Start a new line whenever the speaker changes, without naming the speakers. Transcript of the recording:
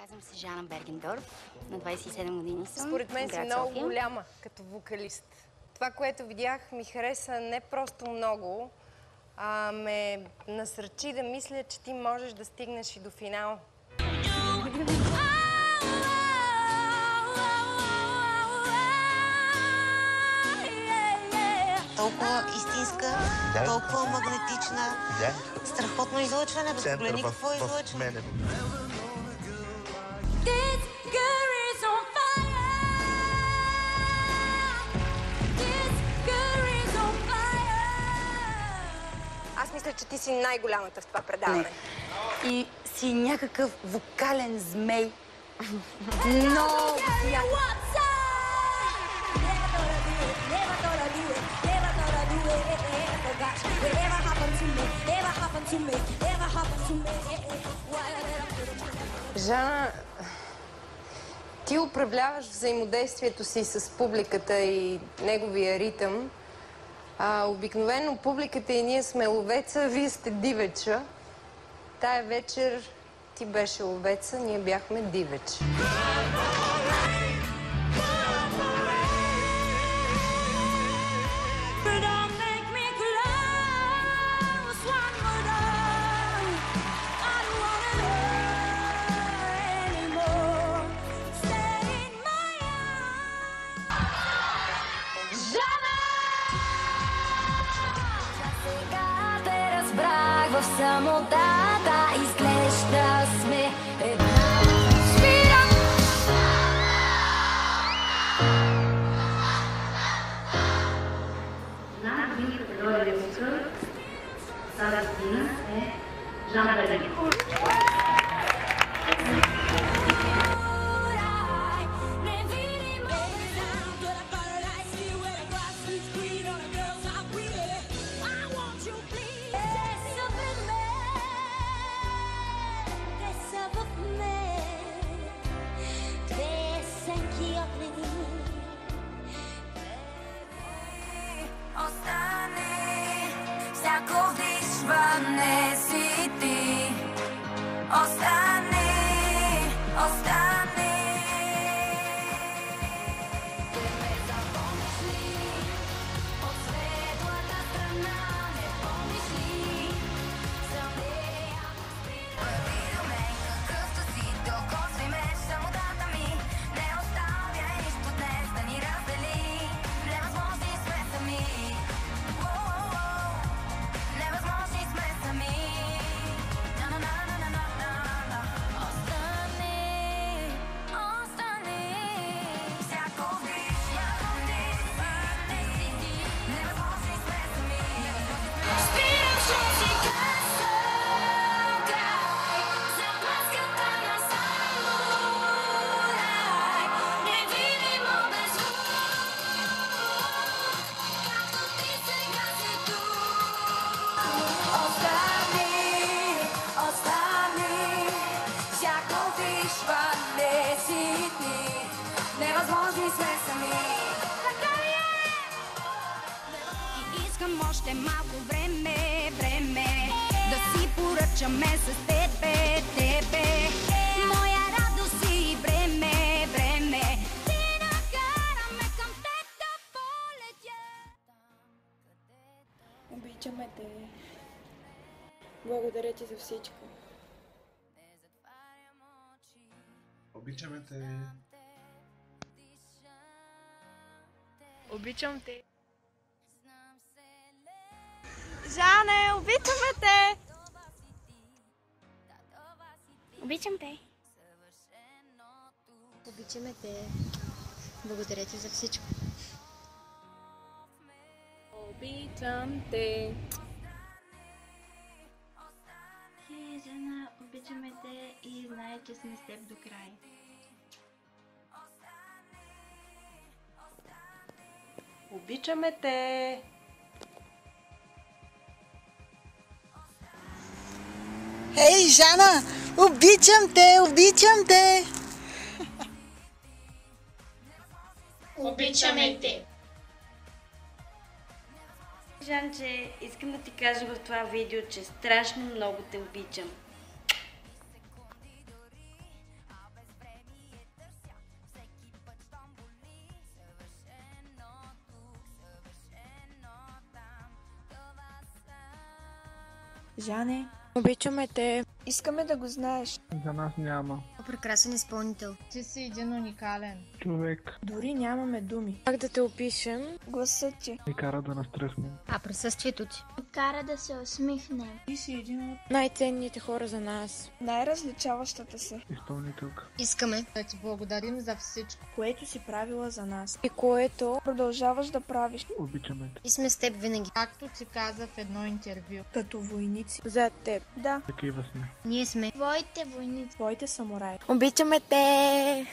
Казвам се Жана Бергендорф, на 27 години съм.
Според мен си много голяма като вокалист. Това, което видях, ми хареса не просто много, а ме насръчи да мисля, че ти можеш да стигнеш и до финал.
Толкова истинска, толкова магнетична, страхотно излъчване. Погледни какво е излъчване.
Аз мисля, че ти си най-голямата в това предаване.
Не. И си някакъв вокален змей. Много
Жана, ти управляваш взаимодействието си с публиката и неговия ритъм. Обикновено публиката и ние сме ловеца, вие сте дивеча. Тая вечер ти беше ловеца, ние бяхме дивеча.
В самотата изглежда сме една. Спирам!
Една книга категория музика тази година е Жана Бергендорф.
Не си ти, остани, остани. Те ме запомниш ли, от светлата страна не помниш ли, за нея първи до мен, какъвто си, докосвай ме самотата ми, не оставя нищо днес да ни раздели, невъзможни сме сами. Невъзможни сме сами. Остани, остани. Всяко диш, не си ти. Невъзможни сме сами. Спирам, ще си късам край. За пласката на самурай. Невидимо беззвук. Както ти сега си тук. Остани, остани, всяко вишва не си ти, невъзможни сме сами.
И искам още малко време, време, да си поръчаме с тебе, тебе. Моя радост и време, време, ти накараме към теб да полетя.
Обичаме те. Благодаря ти за всичко.
Обичаме те.
Обичам те.
Жане, обичаме те! Обичам те.
Обичаме те. Благодаря ти за всичко. Обичам те.
Жана, обичаме те и знае, че сме с теб до край.
Обичаме те.
Ей, Жана! Обичам те! Обичам те!
Обичаме те!
Жанче, искам да ти кажа в това видео, че страшно много те обичам.
Жане,
обичаме те.
Искаме да го знаеш.
За нас няма.
Прекрасен изпълнител.
Ти си един уникален
Човек.
Дори нямаме думи.
Как да те опишем?
Гласът ти.
Ни кара да настреснем.
А присъствието ти?
Кара да се усмихнем.
Ти си един от
най-ценните хора за нас.
най-различаващата се.
Изпълнителка.
Искаме
Да ти благодарим за всичко, което си правила за нас.
И което
Продължаваш да правиш.
Обичаме те.
и сме с теб винаги.
Както ти каза в едно интервю. Като войници.
за теб.
Да,
Такива сме.
Ние сме
Твоите войници.
твоите самураи.
Обичаме те!